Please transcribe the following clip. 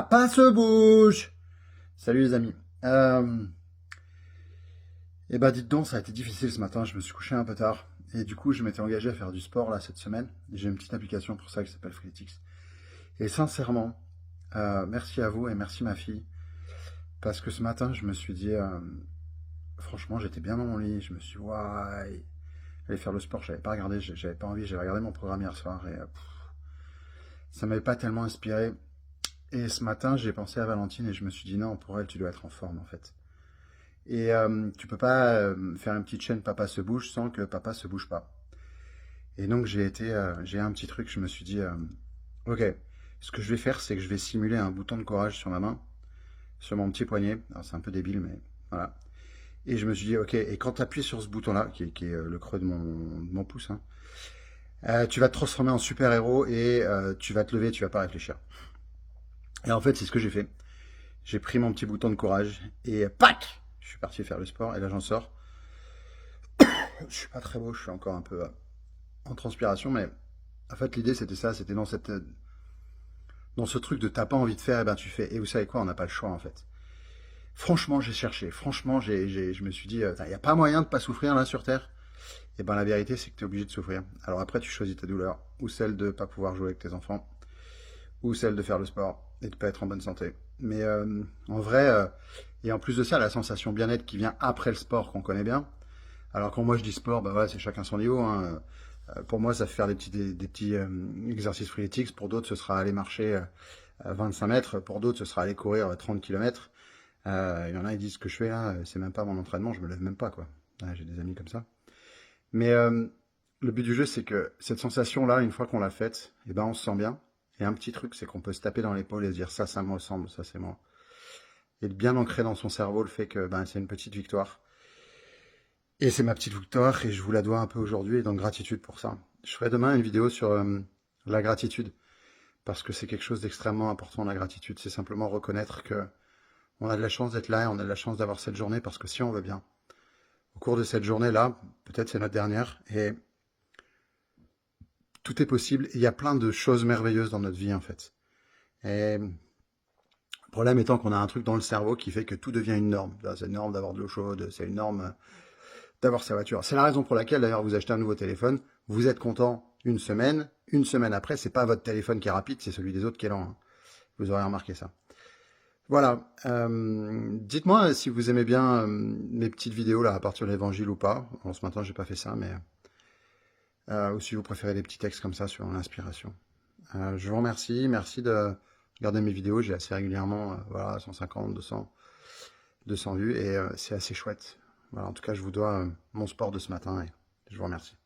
Pas se bouge. Salut les amis. Eh ben dites donc, ça a été difficile ce matin, je me suis couché un peu tard. Et du coup, je m'étais engagé à faire du sport là cette semaine. J'ai une petite application pour ça qui s'appelle Freeletics. Et sincèrement, merci à vous et merci ma fille. Parce que ce matin, je me suis dit, franchement, j'étais bien dans mon lit. Je me suis dit, ouais, aller faire le sport, j'avais pas regardé, j'avais pas envie. J'avais regardé mon programme hier soir et ça m'avait pas tellement inspiré. Et ce matin, j'ai pensé à Valentine et je me suis dit, non, pour elle, tu dois être en forme en fait. Et tu peux pas faire une petite chaîne Papa se bouge sans que papa se bouge pas. Et donc j'ai un petit truc, je me suis dit, ok, ce que je vais faire, c'est que je vais simuler un bouton de courage sur ma main, sur mon petit poignet. Alors c'est un peu débile, mais voilà. Et je me suis dit, ok, et quand tu appuies sur ce bouton-là, qui est le creux de mon pouce, hein, tu vas te transformer en super-héros et tu vas te lever, tu vas pas réfléchir. Et en fait, c'est ce que j'ai fait. J'ai pris mon petit bouton de courage et pac, je suis parti faire le sport et là j'en sors. Je suis pas très beau, je suis encore un peu en transpiration, mais en fait l'idée c'était ça, c'était dans ce truc de t'as pas envie de faire, et ben tu fais. Et vous savez quoi, on n'a pas le choix en fait. Franchement, j'ai cherché, franchement, je me suis dit, il n'y a pas moyen de pas souffrir là sur Terre. Et ben la vérité c'est que tu es obligé de souffrir. Alors après tu choisis ta douleur, ou celle de pas pouvoir jouer avec tes enfants, ou celle de faire le sport et de pas être en bonne santé. Mais en vrai, et en plus de ça, la sensation bien-être qui vient après le sport qu'on connaît bien. Alors quand moi je dis sport, bah ouais, c'est chacun son niveau, hein. Pour moi, ça fait faire des petits exercices freeletics. Pour d'autres, ce sera aller marcher 25 mètres. Pour d'autres, ce sera aller courir 30 km. Il y en a, ils disent ce que je fais là, c'est même pas mon entraînement, je me lève même pas, quoi. Ouais, j'ai des amis comme ça. Mais le but du jeu, c'est que cette sensation-là, une fois qu'on l'a faite, eh ben, on se sent bien. Et un petit truc, c'est qu'on peut se taper dans l'épaule et se dire ça me ressemble, ça c'est moi. Et de bien ancrer dans son cerveau le fait que ben, c'est une petite victoire. Et c'est ma petite victoire et je vous la dois un peu aujourd'hui et donc gratitude pour ça. Je ferai demain une vidéo sur la gratitude parce que c'est quelque chose d'extrêmement important, la gratitude. C'est simplement reconnaître que on a de la chance d'être là et on a de la chance d'avoir cette journée parce que si on veut bien, au cours de cette journée-là, peut-être c'est notre dernière et tout est possible. Et il y a plein de choses merveilleuses dans notre vie en fait. Et le problème étant qu'on a un truc dans le cerveau qui fait que tout devient une norme. C'est une norme d'avoir de l'eau chaude, c'est une norme d'avoir sa voiture. C'est la raison pour laquelle d'ailleurs vous achetez un nouveau téléphone, vous êtes content une semaine après, c'est pas votre téléphone qui est rapide, c'est celui des autres qui est lent, hein. Vous aurez remarqué ça. Voilà. Dites-moi si vous aimez bien mes petites vidéos là à partir de l'évangile ou pas. En ce matin j'ai pas fait ça, mais ou si vous préférez des petits textes comme ça sur l'inspiration. Je vous remercie, merci de regarder mes vidéos, j'ai assez régulièrement, voilà, 150, 200 vues et c'est assez chouette. Voilà, en tout cas, je vous dois mon sport de ce matin et je vous remercie.